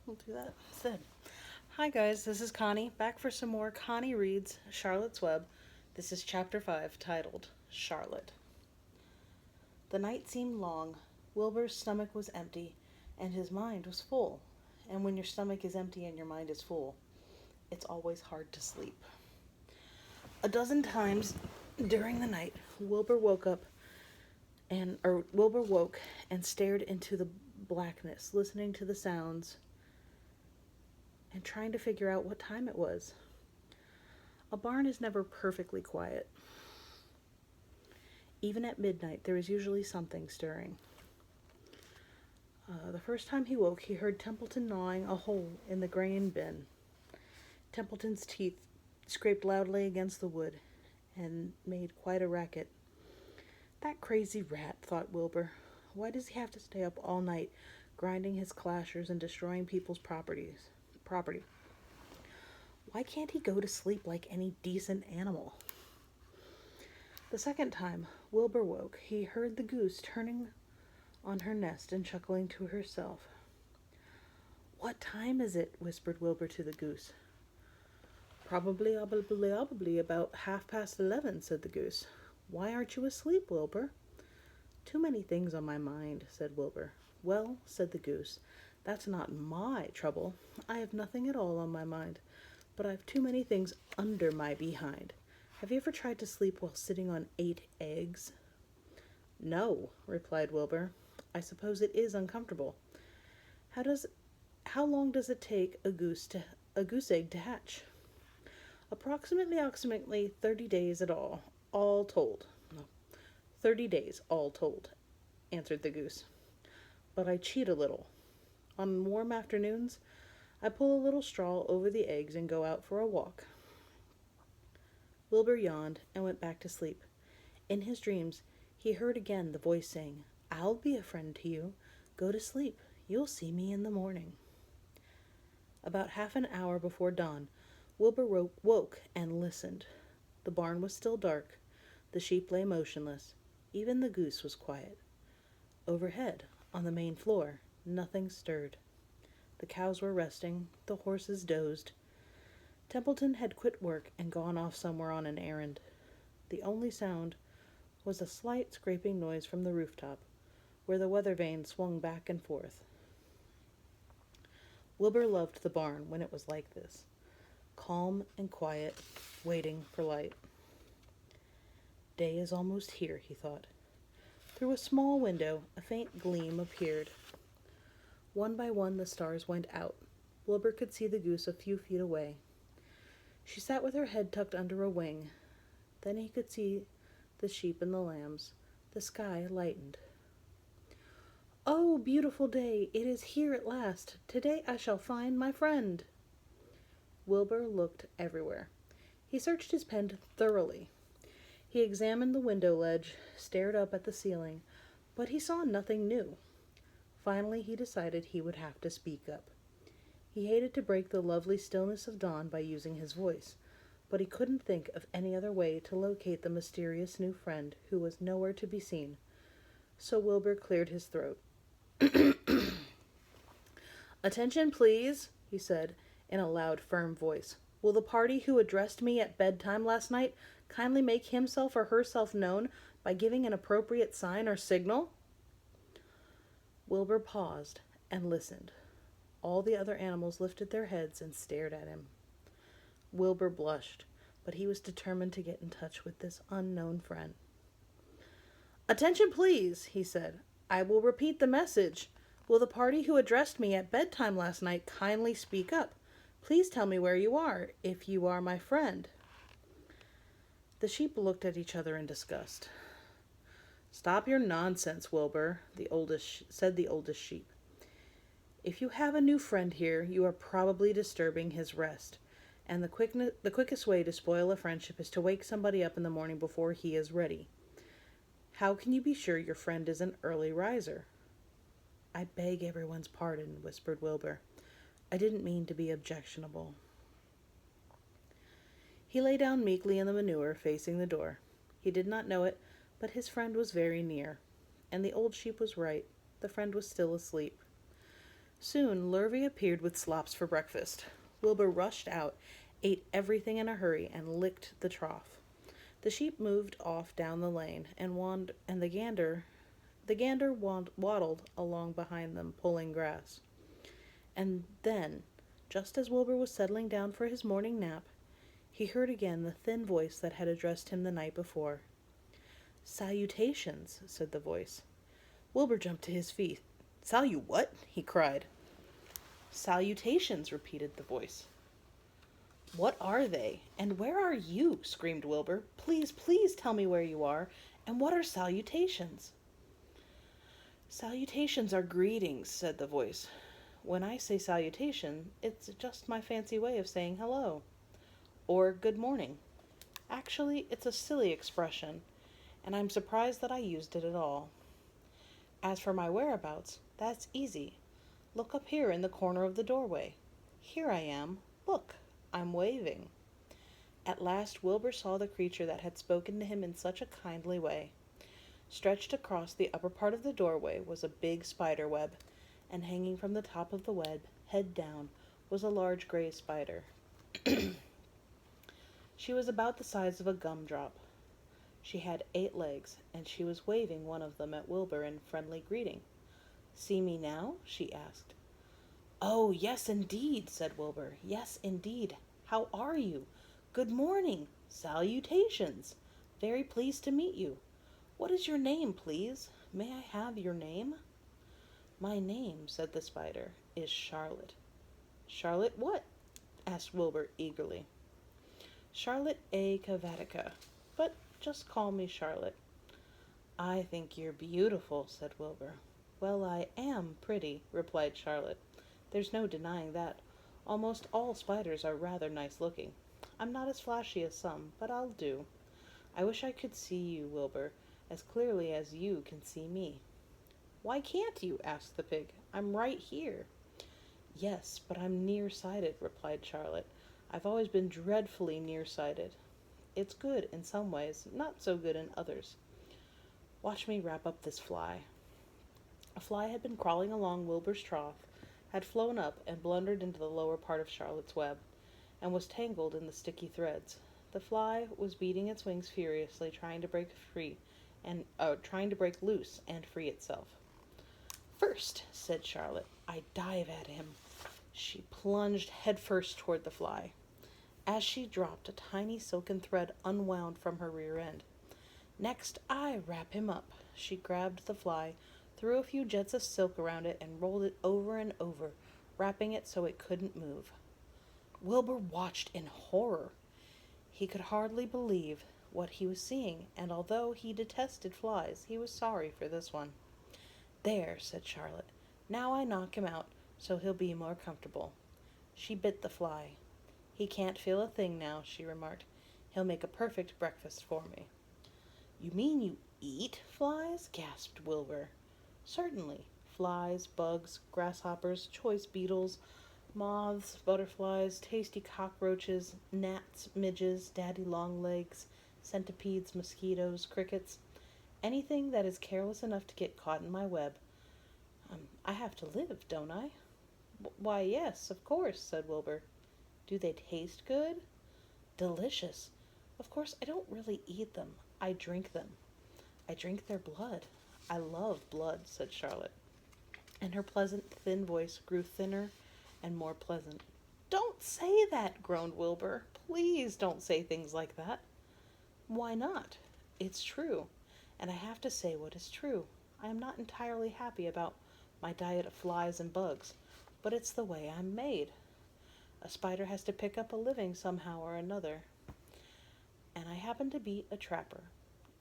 We'll do that instead. Hi guys, this is Connie, back for some more Connie Reads, Charlotte's Web. This is chapter 5, titled Charlotte. The night seemed long. Wilbur's stomach was empty, and his mind was full. And when your stomach is empty and your mind is full, it's always hard to sleep. A dozen times during the night, Wilbur woke and stared into the blackness, listening to the sounds and trying to figure out what time it was. A barn is never perfectly quiet. Even at midnight, there is usually something stirring. The first time he woke, he heard Templeton gnawing a hole in the grain bin. Templeton's teeth scraped loudly against the wood and made quite a racket. That crazy rat, thought Wilbur. Why does he have to stay up all night, grinding his clashers and destroying people's property? Why can't he go to sleep like any decent animal? The second time Wilbur woke, he heard the goose turning on her nest and chuckling to herself. "What time is it?" whispered Wilbur to the goose. Probably about 11:30, said the goose. "Why aren't you asleep, Wilbur?" "Too many things on my mind," said Wilbur. "Well," said the goose, "that's not my trouble. I have nothing at all on my mind, but I've too many things under my behind. Have you ever tried to sleep while sitting on 8 eggs? "No," replied Wilbur. "I suppose it is uncomfortable. How long does it take a goose egg to hatch?" Approximately 30 days all told. No, 30 days, all told," answered the goose. "But I cheat a little. On warm afternoons, I pull a little straw over the eggs and go out for a walk." Wilbur yawned and went back to sleep. In his dreams, he heard again the voice saying, "I'll be a friend to you. Go to sleep. You'll see me in the morning." About half an hour before dawn, Wilbur woke and listened. The barn was still dark. The sheep lay motionless. Even the goose was quiet. Overhead, on the main floor, nothing stirred. The cows were resting. The horses dozed. Templeton had quit work and gone off somewhere on an errand. The only sound was a slight scraping noise from the rooftop, where the weather vane swung back and forth. Wilbur loved the barn when it was like this, calm and quiet, waiting for light. Day is almost here, he thought. Through a small window, a faint gleam appeared. One by one, the stars went out. Wilbur could see the goose a few feet away. She sat with her head tucked under a wing. Then he could see the sheep and the lambs. The sky lightened. "Oh, beautiful day! It is here at last. Today I shall find my friend." Wilbur looked everywhere. He searched his pen thoroughly. He examined the window ledge, stared up at the ceiling, but he saw nothing new. Finally, he decided he would have to speak up. He hated to break the lovely stillness of dawn by using his voice, but he couldn't think of any other way to locate the mysterious new friend who was nowhere to be seen. So Wilbur cleared his throat. "Attention, please," he said in a loud, firm voice. "Will the party who addressed me at bedtime last night kindly make himself or herself known by giving an appropriate sign or signal?" Wilbur paused and listened. All the other animals lifted their heads and stared at him. Wilbur blushed, but he was determined to get in touch with this unknown friend. "Attention, please," he said. "I will repeat the message. Will the party who addressed me at bedtime last night kindly speak up? Please tell me where you are, if you are my friend." The sheep looked at each other in disgust. "Stop your nonsense, Wilbur," said the oldest sheep. "If you have a new friend here, you are probably disturbing his rest, and the quickest way to spoil a friendship is to wake somebody up in the morning before he is ready. How can you be sure your friend is an early riser?" "I beg everyone's pardon," whispered Wilbur. "I didn't mean to be objectionable." He lay down meekly in the manure, facing the door. He did not know it, but his friend was very near, and the old sheep was right. The friend was still asleep. Soon Lurvy appeared with slops for breakfast. Wilbur rushed out, ate everything in a hurry, and licked the trough. The sheep moved off down the lane, and the gander waddled along behind them, pulling grass. And then, just as Wilbur was settling down for his morning nap, he heard again the thin voice that had addressed him the night before. "Salutations," said the voice. Wilbur jumped to his feet. "What?" he cried. "Salutations," repeated the voice. "What are they? And where are you?" screamed Wilbur. "Please, please tell me where you are, and what are salutations?" "Salutations are greetings," said the voice. "When I say salutation, it's just my fancy way of saying hello. Or good morning. Actually, it's a silly expression, and I'm surprised that I used it at all. As for my whereabouts, that's easy. Look up here in the corner of the doorway. Here I am. Look, I'm waving." At last Wilbur saw the creature that had spoken to him in such a kindly way. Stretched across the upper part of the doorway was a big spider web, and hanging from the top of the web, head down, was a large gray spider. She was about the size of a gumdrop. She had 8 legs, and she was waving one of them at Wilbur in friendly greeting. "See me now?" she asked. "Oh, yes, indeed," said Wilbur. "Yes, indeed. How are you? Good morning. Salutations. Very pleased to meet you. What is your name, please? May I have your name?" "My name," said the spider, "is Charlotte." "Charlotte what?" asked Wilbur eagerly. "Charlotte A. Cavatica, but just call me Charlotte." "I think you're beautiful," said Wilbur. "Well, I am pretty," replied Charlotte. "There's no denying that. Almost all spiders are rather nice looking. I'm not as flashy as some, but I'll do. I wish I could see you, Wilbur, as clearly as you can see me." "Why can't you?" asked the pig. "I'm right here." "Yes, but I'm nearsighted," replied Charlotte. "I've always been dreadfully nearsighted. It's good in some ways, not so good in others. Watch me wrap up this fly." A fly had been crawling along Wilbur's trough, had flown up and blundered into the lower part of Charlotte's web, and was tangled in the sticky threads. The fly was beating its wings furiously, trying to break loose and free itself. "First," said Charlotte, "I dive at him." She plunged headfirst toward the fly. As she dropped, a tiny silken thread unwound from her rear end. "Next, I wrap him up." She grabbed the fly, threw a few jets of silk around it, and rolled it over and over, wrapping it so it couldn't move. Wilbur watched in horror. He could hardly believe what he was seeing, and although he detested flies, he was sorry for this one. "There," said Charlotte. "Now I knock him out, so he'll be more comfortable." She bit the fly. "He can't feel a thing now," she remarked. "He'll make a perfect breakfast for me." "You mean you eat flies?" gasped Wilbur. "Certainly. Flies, bugs, grasshoppers, choice beetles, moths, butterflies, tasty cockroaches, gnats, midges, daddy-long-legs, centipedes, mosquitoes, crickets, anything that is careless enough to get caught in my web. I have to live, don't I?" "Why, yes, of course," said Wilbur. "Do they taste good?" "Delicious. Of course, I don't really eat them. I drink them. I drink their blood. I love blood," said Charlotte, and her pleasant, thin voice grew thinner and more pleasant. "Don't say that," groaned Wilbur. "Please don't say things like that." "Why not? It's true, and I have to say what is true. I am not entirely happy about my diet of flies and bugs, but it's the way I'm made. A spider has to pick up a living somehow or another, and I happen to be a trapper.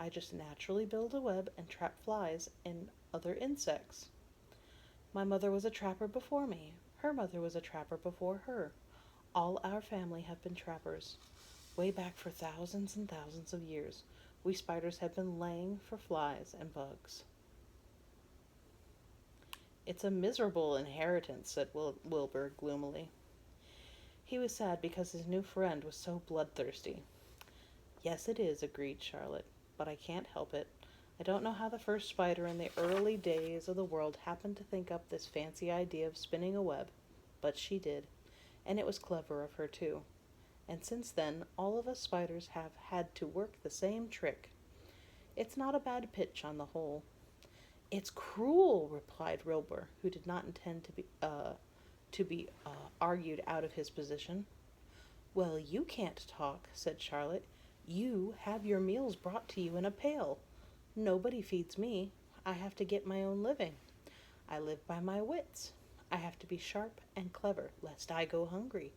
I just naturally build a web and trap flies and other insects. My mother was a trapper before me. Her mother was a trapper before her. All our family have been trappers. Way back for thousands and thousands of years, we spiders have been laying for flies and bugs." "It's a miserable inheritance," said Wilbur gloomily. He was sad because his new friend was so bloodthirsty. "Yes, it is," agreed Charlotte, "but I can't help it. I don't know how the first spider in the early days of the world happened to think up this fancy idea of spinning a web, but she did, and it was clever of her too. And since then, all of us spiders have had to work the same trick. It's not a bad pitch on the whole. It's cruel, replied Wilbur, who did not intend to be argued out of his position. Well, you can't talk, said Charlotte. You have your meals brought to you in a pail. Nobody feeds me. I have to get my own living. I live by my wits. I have to be sharp and clever, lest I go hungry.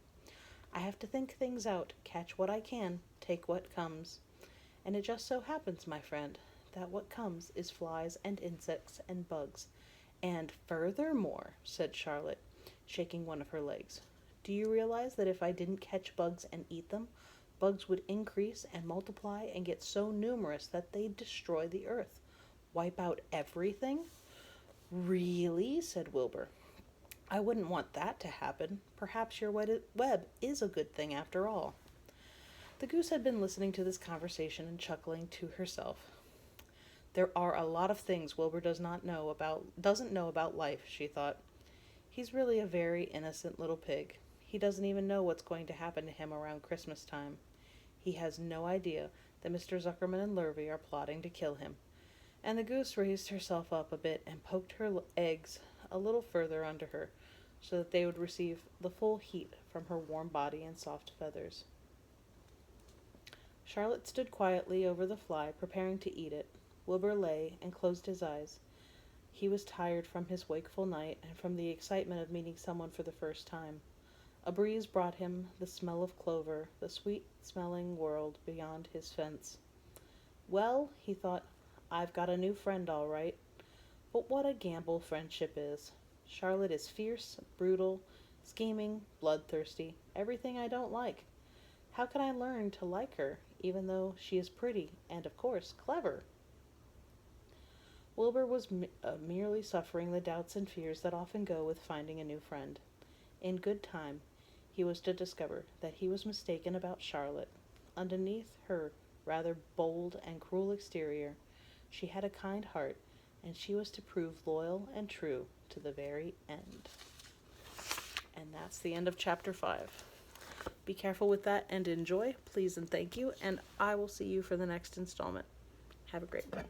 I have to think things out, catch what I can, take what comes. And it just so happens, my friend, that what comes is flies and insects and bugs. And furthermore, said Charlotte, shaking one of her legs, do you realize that if I didn't catch bugs and eat them, bugs would increase and multiply and get so numerous that they'd destroy the earth, wipe out everything? Really? Said Wilbur. I wouldn't want that to happen. Perhaps your web is a good thing after all. The goose had been listening to this conversation and chuckling to herself. There are a lot of things Wilbur doesn't know about life, she thought. He's really a very innocent little pig. He doesn't even know what's going to happen to him around Christmas time. He has no idea that Mr. Zuckerman and Lurvy are plotting to kill him. And the goose raised herself up a bit and poked her eggs a little further under her, so that they would receive the full heat from her warm body and soft feathers. Charlotte stood quietly over the fly, preparing to eat it. Wilbur lay and closed his eyes. He was tired from his wakeful night and from the excitement of meeting someone for the first time. A breeze brought him the smell of clover, the sweet-smelling world beyond his fence. Well, he thought, I've got a new friend all right. But what a gamble friendship is. Charlotte is fierce, brutal, scheming, bloodthirsty, everything I don't like. How can I learn to like her, even though she is pretty and, of course, clever? Wilbur was merely suffering the doubts and fears that often go with finding a new friend. In good time, he was to discover that he was mistaken about Charlotte. Underneath her rather bold and cruel exterior, she had a kind heart, and she was to prove loyal and true to the very end. And that's the end of chapter 5. Be careful with that and enjoy, please and thank you, and I will see you for the next installment. Have a great one.